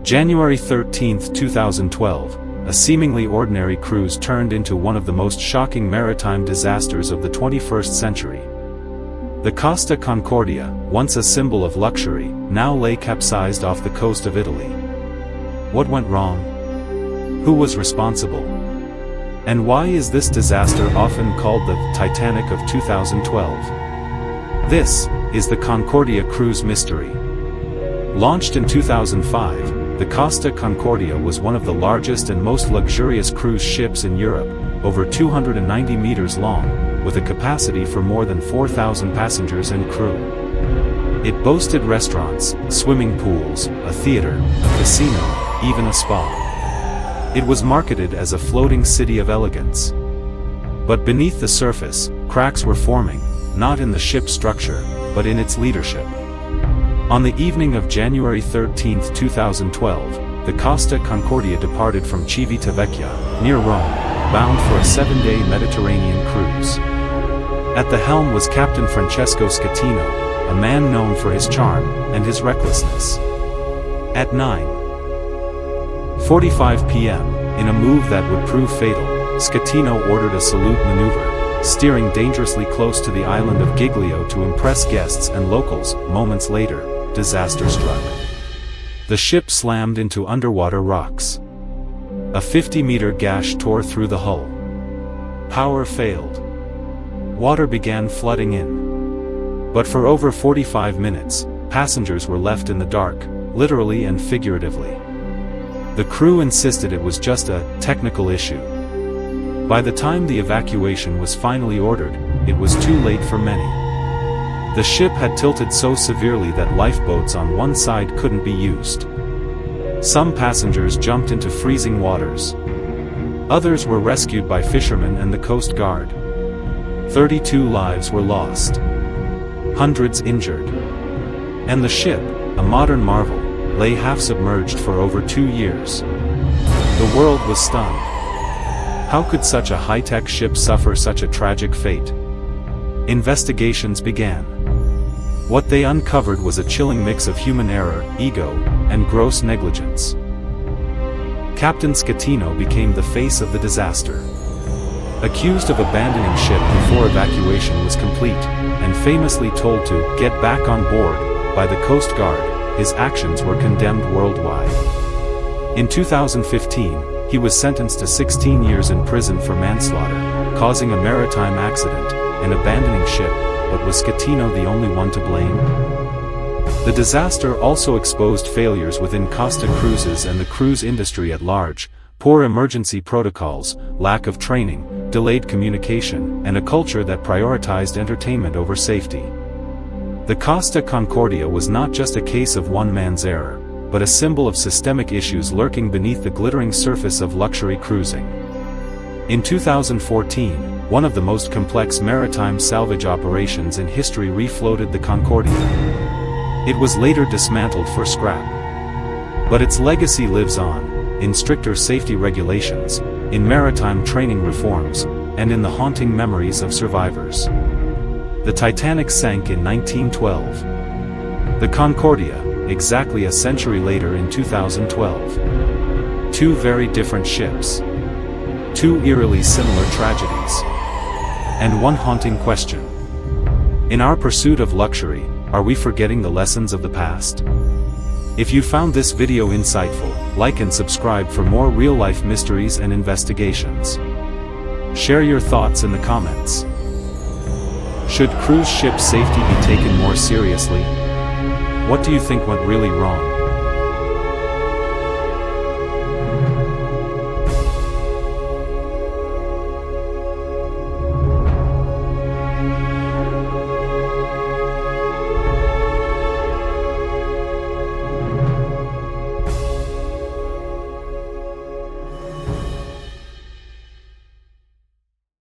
January 13, 2012, a seemingly ordinary cruise turned into one of the most shocking maritime disasters of the 21st century. The Costa Concordia, once a symbol of luxury, now lay capsized off the coast of Italy. What went wrong? Who was responsible? And why is this disaster often called the Titanic of 2012? This is the Concordia Cruise Mystery. Launched in 2005, the Costa Concordia was one of the largest and most luxurious cruise ships in Europe, over 290 meters long, with a capacity for more than 4,000 passengers and crew. It boasted restaurants, swimming pools, a theater, a casino, even a spa. It was marketed as a floating city of elegance. But beneath the surface, cracks were forming, not in the ship's structure, but in its leadership. On the evening of January 13, 2012, the Costa Concordia departed from Civitavecchia, near Rome, bound for a 7-day Mediterranean cruise. At the helm was Captain Francesco Schettino, a man known for his charm and his recklessness. At 9:45 p.m., in a move that would prove fatal, Schettino ordered a salute maneuver, steering dangerously close to the island of Giglio to impress guests and locals. Moments later, disaster struck. The ship slammed into underwater rocks. A 50-meter gash tore through the hull. Power failed. Water began flooding in. But for over 45 minutes, passengers were left in the dark, literally and figuratively. The crew insisted it was just a technical issue. By the time the evacuation was finally ordered, it was too late for many. The ship had tilted so severely that lifeboats on one side couldn't be used. Some passengers jumped into freezing waters. Others were rescued by fishermen and the Coast Guard. 32 lives were lost. Hundreds injured. And the ship, a modern marvel, lay half-submerged for over 2 years. The world was stunned. How could such a high-tech ship suffer such a tragic fate? Investigations began. What they uncovered was a chilling mix of human error, ego, and gross negligence. Captain Schettino became the face of the disaster. Accused of abandoning ship before evacuation was complete, and famously told to get back on board by the Coast Guard, his actions were condemned worldwide. In 2015, he was sentenced to 16 years in prison for manslaughter, causing a maritime accident, and abandoning ship, but was Schettino the only one to blame? The disaster also exposed failures within Costa Cruises and the cruise industry at large: poor emergency protocols, lack of training, delayed communication, and a culture that prioritized entertainment over safety. The Costa Concordia was not just a case of one man's error, but a symbol of systemic issues lurking beneath the glittering surface of luxury cruising. In 2014, one of the most complex maritime salvage operations in history refloated the Concordia. It was later dismantled for scrap. But its legacy lives on, in stricter safety regulations, in maritime training reforms, and in the haunting memories of survivors. The Titanic sank in 1912. The Concordia, exactly a century later in 2012. Two very different ships. Two eerily similar tragedies. And one haunting question. In our pursuit of luxury, are we forgetting the lessons of the past? If you found this video insightful, like and subscribe for more real-life mysteries and investigations. Share your thoughts in the comments. Should cruise ship safety be taken more seriously? What do you think went really wrong?